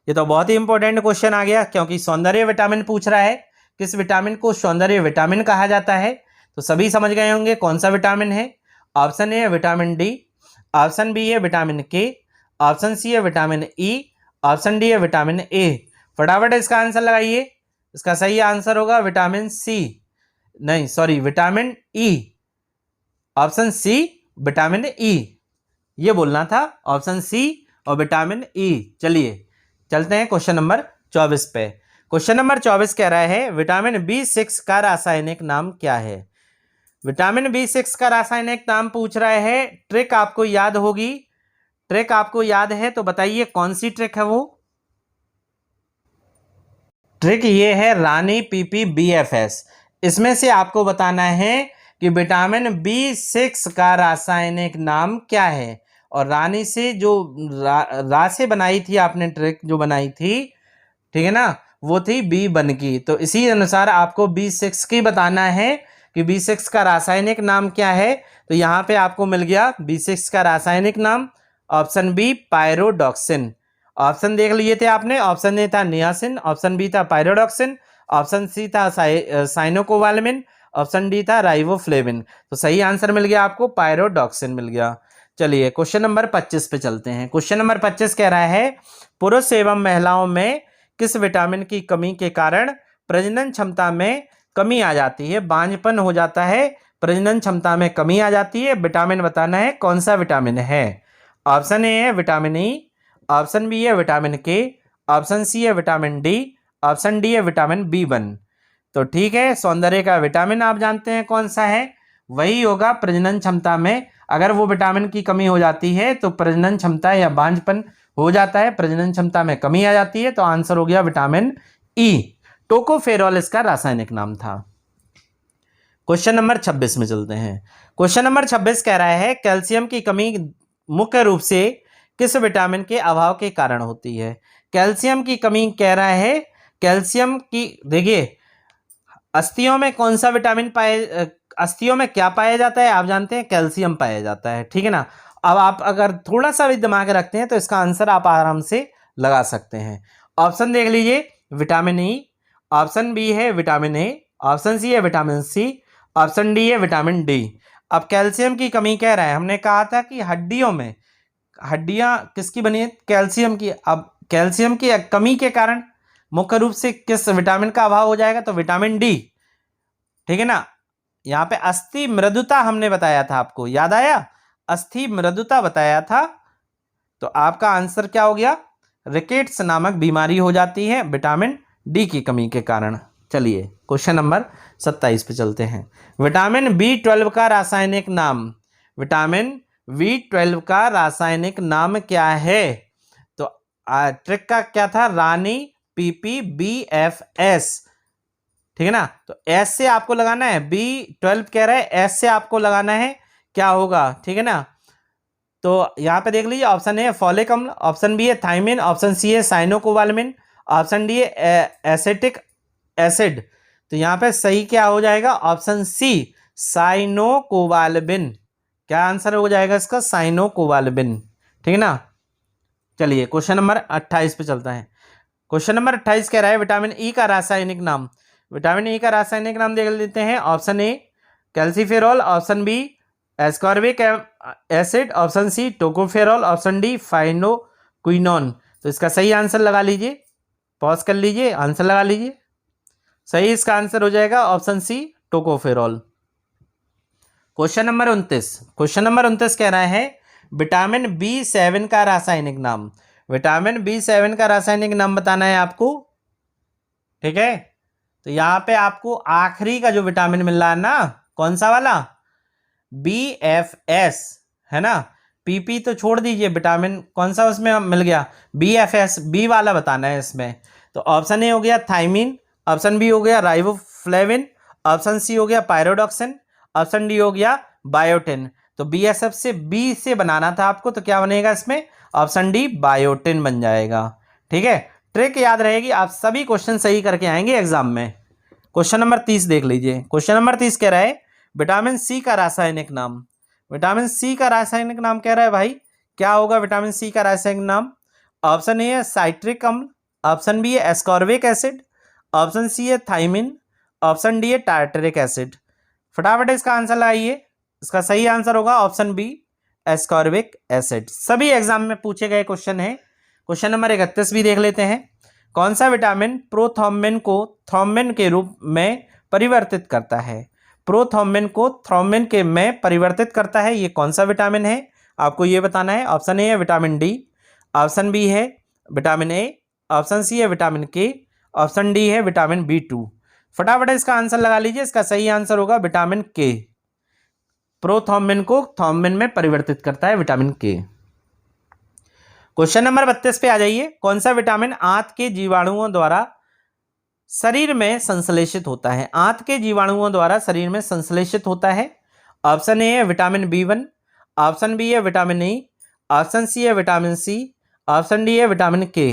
ये तो बहुत ही इंपॉर्टेंट क्वेश्चन आ गया क्योंकि सौंदर्य विटामिन पूछ रहा है। किस विटामिन को सौंदर्य विटामिन कहा जाता है? तो सभी समझ गए होंगे कौन सा विटामिन है। ऑप्शन ए है विटामिन डी, ऑप्शन बी है विटामिन के, ऑप्शन सी है विटामिन ई, ऑप्शन डी है विटामिन ए। फटाफट इसका आंसर लगाइए। इसका सही आंसर होगा विटामिन सी, नहीं sorry vitamin E. Option C vitamin E, ये बोलना था, ऑप्शन सी और विटामिन ई। चलिए चलते हैं क्वेश्चन नंबर 24 पे। क्वेश्चन नंबर 24 कह रहा है विटामिन B6 का रासायनिक नाम क्या है? विटामिन B6 का रासायनिक नाम पूछ रहा है। ट्रिक आपको याद होगी, ट्रिक आपको याद है तो बताइए कौन सी ट्रिक है वो? ट्रिक ये है रानी PPBFS। इसमें से आपको बताना है कि विटामिन B6 का रासायनिक नाम क्या है। और रानी से जो रा से बनाई थी आपने, ट्रिक जो बनाई थी, ठीक है ना, वो थी B1 की। तो इसी अनुसार आपको B6 की बताना है कि B6 का रासायनिक नाम क्या है। तो यहाँ पे आपको मिल गया B6 का रासायनिक नाम, ऑप्शन बी पायरोडॉक्सिन। ऑप्शन देख लिए थे आपने, ऑप्शन ए था नियासिन, ऑप्शन बी था पायरोडॉक्सिन, ऑप्शन सी था साइनोकोबालामिन, ऑप्शन डी था राइबोफ्लेविन। तो सही आंसर मिल गया आपको, पायरोडॉक्सिन मिल गया। चलिए क्वेश्चन नंबर 25 पे चलते हैं। क्वेश्चन नंबर 25 कह रहा है पुरुष एवं महिलाओं में किस विटामिन की कमी के कारण प्रजनन क्षमता में कमी आ जाती है, बांझपन हो जाता है, प्रजनन क्षमता में कमी आ जाती है? विटामिन बताना है कौन सा विटामिन है। ऑप्शन ए है विटामिन ई, ऑप्शन बी है विटामिन के, ऑप्शन सी है विटामिन डी, ऑप्शन डी है विटामिन B1। तो ठीक है, सौंदर्य का विटामिन आप जानते हैं कौन सा है, वही होगा प्रजनन क्षमता में। अगर वो विटामिन की कमी हो जाती है तो प्रजनन क्षमता या बांझपन हो जाता है, प्रजनन क्षमता में कमी आ जाती है। तो आंसर हो गया विटामिन ई। टोकोफेरॉल इसका रासायनिक नाम था। क्वेश्चन नंबर 26 में चलते हैं। क्वेश्चन नंबर 26 कह रहा है कैल्शियम की कमी मुख्य रूप से किस विटामिन के अभाव के कारण होती है? कैल्शियम की कमी कह रहा है। कैल्शियम की, देखिए अस्थियों में कौन सा विटामिन अस्थियों में क्या पाया जाता है? आप जानते हैं कैल्शियम पाया जाता है, ठीक है ना। अब आप अगर थोड़ा सा भी दिमाग रखते हैं तो इसका आंसर आप आराम से लगा सकते हैं। ऑप्शन देख लीजिए, विटामिन ई, ऑप्शन बी है विटामिन ए, ऑप्शन सी है विटामिन सी, ऑप्शन डी है विटामिन डी। अब कैल्शियम की कमी कह रहा है, हमने कहा था कि हड्डियों में, हड्डियां किसकी बनी है? कैल्शियम की। अब कैल्शियम की कमी के कारण मुख्य रूप से किस विटामिन का अभाव हो जाएगा? तो विटामिन डी, ठीक है ना। यहाँ पे अस्थि मृदुता हमने बताया था, आपको याद आया? अस्थि मृदुता बताया था। तो आपका आंसर क्या हो गया? रिकेट्स नामक बीमारी हो जाती है विटामिन डी की कमी के कारण। चलिए क्वेश्चन नंबर 27 पे चलते हैं। विटामिन B12 का रासायनिक नाम, विटामिन B12 का रासायनिक नाम क्या है? तो ट्रिक का क्या था? रानी PPBFS, ठीक है ना। तो एस से आपको लगाना है, B12 कह रहा है, एस से आपको लगाना है, क्या होगा, ठीक है ना। तो यहां पे देख लीजिए, ऑप्शन ए है फॉलिक अम्ल, ऑप्शन बी है थायमिन, ऑप्शन सी है साइनोकोबालमिन, ऑप्शन डी है एसिटिक एसिड। तो यहां पे सही क्या हो जाएगा? Option C cyanocobalamin. क्या आंसर हो जाएगा इसका? साइनोकोबालमिन, ठीक है ना। चलिए क्वेश्चन नंबर 28 पे चलता है। क्वेश्चन नंबर 28 कह रहा है विटामिन ई का रासायनिक नाम। विटामिन ई का रासायनिक नाम देख लेते हैं। Option A calciferol, option B ascorbic acid, option C tocopherol, option D phylloquinone. तो इसका सही आंसर लगा लीजिए, पॉज कर लीजिए, आंसर लगा लीजिए। सही इसका आंसर हो जाएगा option C tocopherol. Question number 29, question number 29 कह रहा है विटामिन B7 का रासायनिक नाम। विटामिन B7 का रासायनिक नाम बताना है आपको, ठीक है। तो यहां पे आपको आखिरी का जो विटामिन मिल रहा है ना, कौन सा वाला? BFS, है ना। PP तो छोड़ दीजिए, विटामिन कौन सा उसमें मिल गया? BFS, बी वाला बताना है इसमें। तो ऑप्शन ए हो गया थाइमिन, ऑप्शन बी हो गया राइबोफ्लेविन, ऑप्शन सी हो गया पायरोडॉक्सिन, ऑप्शन डी हो गया बायोटिन। तो BSF से बी से बनाना था आपको, तो क्या बनेगा इसमें? ऑप्शन डी बायोटिन बन जाएगा, ठीक है। ट्रिक याद रहेगी, आप सभी क्वेश्चन सही करके आएंगे एग्जाम में। क्वेश्चन नंबर 30 देख लीजिए। क्वेश्चन नंबर 30 कह रहा है विटामिन सी का रासायनिक नाम। विटामिन सी का रासायनिक नाम कह रहा है भाई, क्या होगा विटामिन सी का रासायनिक नाम? ऑप्शन ए है साइट्रिक अम्ल, ऑप्शन बी है एस्कॉर्बिक एसिड, ऑप्शन सी है थाइमिन, ऑप्शन डी है टार्टरिक एसिड। फटाफट इसका आंसर लगाइए। इसका सही आंसर होगा ऑप्शन बी एस्कॉर्बिक एसिड। सभी एग्जाम में पूछे गए क्वेश्चन है। क्वेश्चन नंबर 31 भी देख लेते हैं। कौन सा विटामिन प्रोथ्रोम्बिन को थ्रोम्बिन के रूप में परिवर्तित करता है? प्रोथ्रोम्बिन को थ्रोम्बिन के में परिवर्तित करता है, ये कौन सा विटामिन है? आपको ये बताना है। ऑप्शन ए है विटामिन डी, ऑप्शन बी है विटामिन ए, ऑप्शन सी है विटामिन के, ऑप्शन डी है विटामिन B2। फटाफट इसका आंसर लगा लीजिए। इसका सही आंसर होगा विटामिन के। प्रोथ्रोम्बिन को थ्रोम्बिन में परिवर्तित करता है विटामिन के। क्वेश्चन नंबर 32 पे आ जाइए। कौन सा विटामिन आंत के जीवाणुओं द्वारा शरीर में संश्लेषित होता है? आंत के जीवाणुओं द्वारा शरीर में संश्लेषित होता है। ऑप्शन ए है विटामिन B1, ऑप्शन बी है विटामिन ई, ऑप्शन सी है विटामिन सी, ऑप्शन डी है विटामिन के।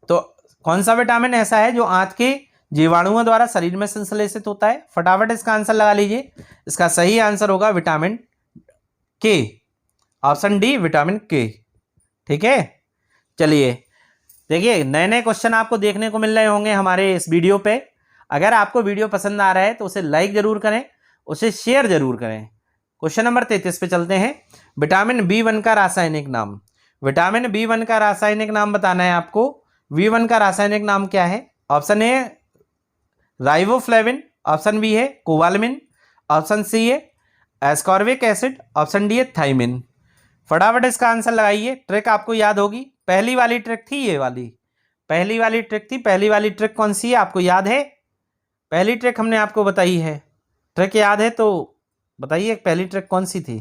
तो कौन सा विटामिन ऐसा है जो आंत के जीवाणुओं द्वारा शरीर में संश्लेषित होता है? फटाफट इसका आंसर लगा लीजिए। इसका सही आंसर होगा विटामिन के, ऑप्शन डी विटामिन के, ठीक है। चलिए देखिए, नए नए क्वेश्चन आपको देखने को मिल रहे होंगे हमारे इस वीडियो पे। अगर आपको वीडियो पसंद आ रहा है तो उसे लाइक जरूर करें, उसे शेयर जरूर करें। क्वेश्चन नंबर 33 पे चलते हैं। विटामिन B1 का रासायनिक नाम। विटामिन B1 का रासायनिक नाम बताना है आपको। B1 का रासायनिक नाम क्या है? Option A riboflavin, option B है कोबालमिन, ऑप्शन सी है एस्कॉर्बिक एसिड, ऑप्शन डी है थाइमिन। फटाफट इसका आंसर लगाइए। ट्रिक आपको याद होगी, पहली वाली ट्रिक थी ये वाली, पहली वाली ट्रिक थी। पहली वाली ट्रिक कौन सी है आपको याद है? पहली ट्रिक हमने आपको बताई है। ट्रिक याद है तो बताइए पहली ट्रिक कौन सी थी?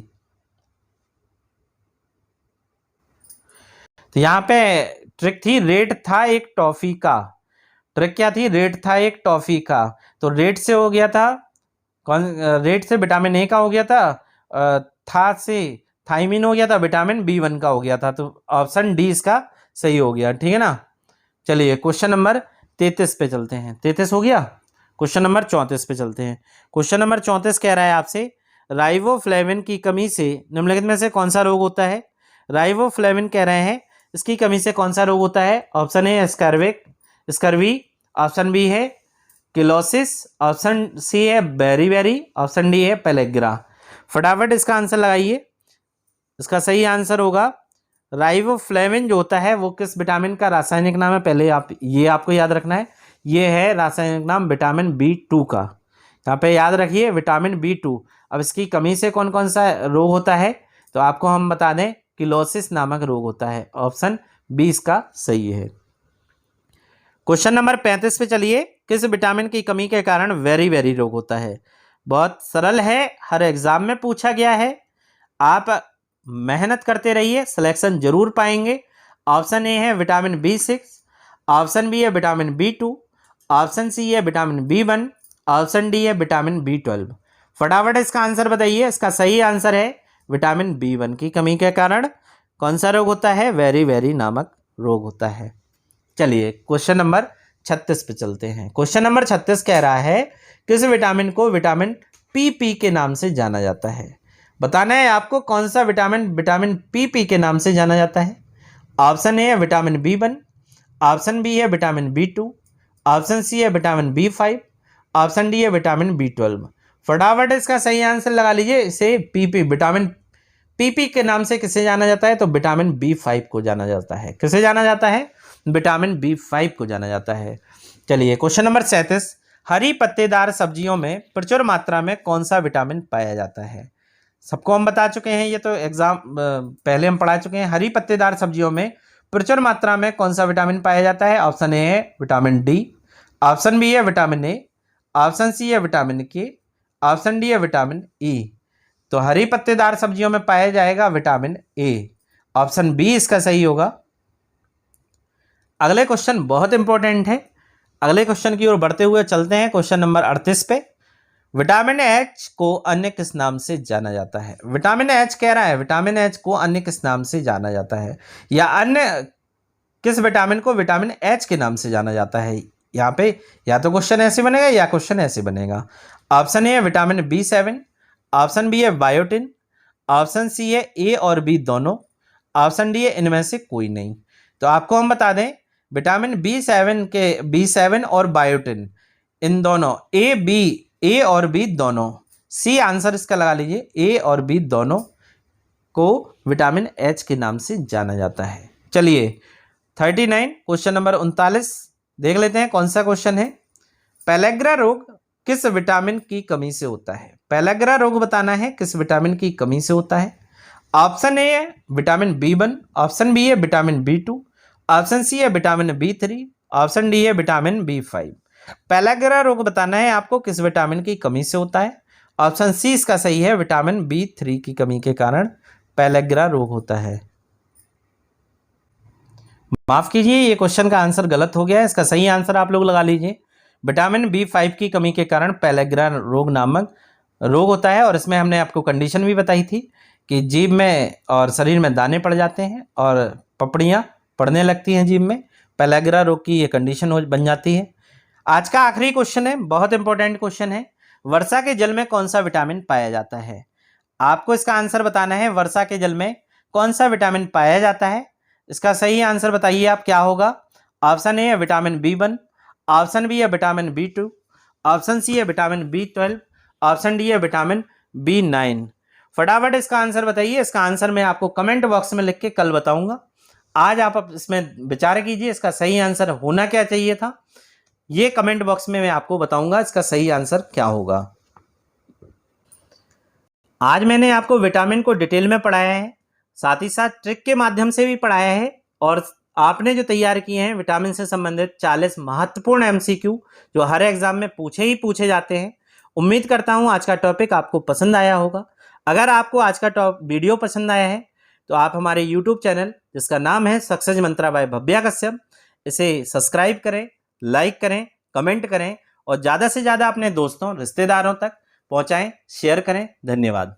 तो यहाँ पे ट्रिक थी रेट था एक टॉफी का। ट्रिक क्या थी? रेट था एक टॉफी का। तो रेट से हो गया था कौन? रेट से विटामिन ए का हो गया था, था से थायमिन हो गया था, विटामिन B1 का हो गया था, तो ऑप्शन डी इसका सही हो गया। ठीक है ना। चलिए क्वेश्चन नंबर 33 पे चलते हैं। 33 हो गया। क्वेश्चन नंबर 34 पे चलते हैं। क्वेश्चन नंबर 34 कह रहा है आपसे, राइबोफ्लेविन की कमी से निम्नलिखित में से कौन सा रोग होता है। राइबोफ्लेविन कह रहे हैं इसकी कमी से कौन सा रोग होता है। Option A scurvy, option B है किलोसिस, ऑप्शन सी है बेरीबेरी, ऑप्शन डी है पेलेग्रा। फटाफट इसका आंसर लगाइए। इसका सही आंसर होगा राइबोफ्लेविन जो होता है वो किस विटामिन का रासायनिक नाम है, पहले आपको याद रखना है। ये है रासायनिक नाम विटामिन B2 का। यहाँ पे याद रखिए विटामिन B2। अब इसकी कमी से कौन कौन सा रोग होता है, तो आपको हम बता दें किलोसिस नामक रोग होता है। ऑप्शन बी इसका सही है। क्वेश्चन नंबर 35 पे चलिए, किस विटामिन की कमी के कारण वेरी रोग होता है। बहुत सरल है, हर एग्जाम में पूछा गया है। आप मेहनत करते रहिए, सिलेक्शन जरूर पाएंगे। ऑप्शन ए है विटामिन B6, ऑप्शन बी है विटामिन B2, ऑप्शन सी है विटामिन B1, ऑप्शन डी है विटामिन B12। फटाफट इसका आंसर बताइए। इसका सही आंसर है विटामिन B1 की कमी के कारण कौन सा रोग होता है, वेरी नामक रोग होता है। चलिए क्वेश्चन नंबर 36 पे चलते हैं। क्वेश्चन नंबर 36 कह रहा है किस विटामिन को विटामिन PP के नाम से जाना जाता है। बताना है आपको कौन सा विटामिन विटामिन PP के नाम से जाना जाता है। ऑप्शन ए है विटामिन B1, ऑप्शन बी है विटामिन B2, ऑप्शन सी है विटामिन B5, ऑप्शन डी है विटामिन B12। फटाफट इसका सही आंसर लगा लीजिए। इसे विटामिन PP के नाम से किसे जाना जाता है, तो विटामिन B5 को जाना जाता है। किसे जाना जाता है, विटामिन B5 को जाना जाता है। चलिए क्वेश्चन नंबर 37, हरी पत्तेदार सब्जियों में प्रचुर मात्रा में कौन सा विटामिन पाया जाता है। सबको हम बता चुके हैं, ये तो एग्जाम पहले हम पढ़ा चुके हैं। हरी पत्तेदार सब्जियों में प्रचुर मात्रा में कौन सा विटामिन पाया जाता है। ऑप्शन ए है विटामिन डी, ऑप्शन बी है विटामिन ए, ऑप्शन सी है विटामिन के, ऑप्शन डी है विटामिन ई। तो हरी पत्तेदार सब्जियों में पाया जाएगा विटामिन ए। ऑप्शन बी इसका सही होगा। अगले क्वेश्चन बहुत इंपॉर्टेंट है। अगले क्वेश्चन की ओर बढ़ते हुए चलते हैं। क्वेश्चन नंबर 38 पे, विटामिन H को अन्य किस नाम से जाना जाता है। विटामिन H कह रहा है विटामिन H को अन्य किस नाम से जाना जाता है, या अन्य किस विटामिन को विटामिन H के नाम से जाना जाता है। यहाँ पे या तो क्वेश्चन ऐसे बनेगा या क्वेश्चन ऐसे बनेगा। ऑप्शन ए है विटामिन B7, ऑप्शन बी है बायोटिन, ऑप्शन सी है ए और बी दोनों, ऑप्शन डी है इनमें से कोई नहीं। तो आपको हम बता दें विटामिन B7 और बायोटिन, इन दोनों ए और बी दोनों, सी आंसर इसका लगा लीजिए। ए और बी दोनों को विटामिन H के नाम से जाना जाता है। चलिए 39 क्वेश्चन नंबर 39 देख लेते हैं कौन सा क्वेश्चन है। पेलेग्रा रोग किस विटामिन की कमी से होता है। पेलेग्रा रोग बताना है किस विटामिन की कमी से होता है। ऑप्शन ए है विटामिन B1, ऑप्शन बी है विटामिन B2, ऑप्शन सी है विटामिन B3, ऑप्शन डी है विटामिन B5। पेलेग्रा रोग बताना है आपको किस विटामिन की कमी से होता है। ऑप्शन सी इसका सही है, विटामिन B3 की कमी के कारण पेलेग्रा रोग होता है। माफ कीजिए, ये क्वेश्चन का आंसर गलत हो गया है। इसका सही आंसर आप लोग लगा लीजिए। विटामिन B5 की कमी के कारण पेलेग्रा रोग नामक रोग होता है। और इसमें हमने आपको कंडीशन भी बताई थी कि जीभ में और शरीर में दाने पड़ जाते हैं और पपड़ियाँ पड़ने लगती हैं जीभ में। पेलेग्रा रोग की ये कंडीशन बन जाती है। आज का आखिरी क्वेश्चन है, बहुत इंपॉर्टेंट क्वेश्चन है। वर्षा के जल में कौन सा विटामिन पाया जाता है। आपको इसका आंसर बताना है, वर्षा के जल में कौन सा विटामिन पाया जाता है। इसका सही आंसर बताइए आप क्या होगा। ऑप्शन ए है विटामिन B1, ऑप्शन बी है विटामिन B2, ऑप्शन सी है विटामिन B12, ऑप्शन डी है विटामिन B9। फटाफट इसका आंसर बताइए। इसका आंसर मैं आपको कमेंट बॉक्स में लिख के कल बताऊंगा। आज आप इसमें विचार कीजिए, इसका सही आंसर होना क्या चाहिए था। ये कमेंट बॉक्स में मैं आपको बताऊंगा इसका सही आंसर क्या होगा। आज मैंने आपको विटामिन को डिटेल में पढ़ाया है, साथ ही साथ ट्रिक के माध्यम से भी पढ़ाया है। और आपने जो तैयार किए हैं विटामिन से संबंधित 40 महत्वपूर्ण MCQ जो हर एग्जाम में पूछे जाते हैं। उम्मीद करता हूं आज का टॉपिक आपको पसंद आया होगा। अगर आपको आज का वीडियो पसंद आया है तो आप हमारे YouTube चैनल जिसका नाम है सक्सेस मंत्रा बाय भव्या कश्यप, इसे सब्सक्राइब करें, लाइक करें, कमेंट करें और ज़्यादा से ज़्यादा अपने दोस्तों रिश्तेदारों तक पहुँचाएं, शेयर करें। धन्यवाद।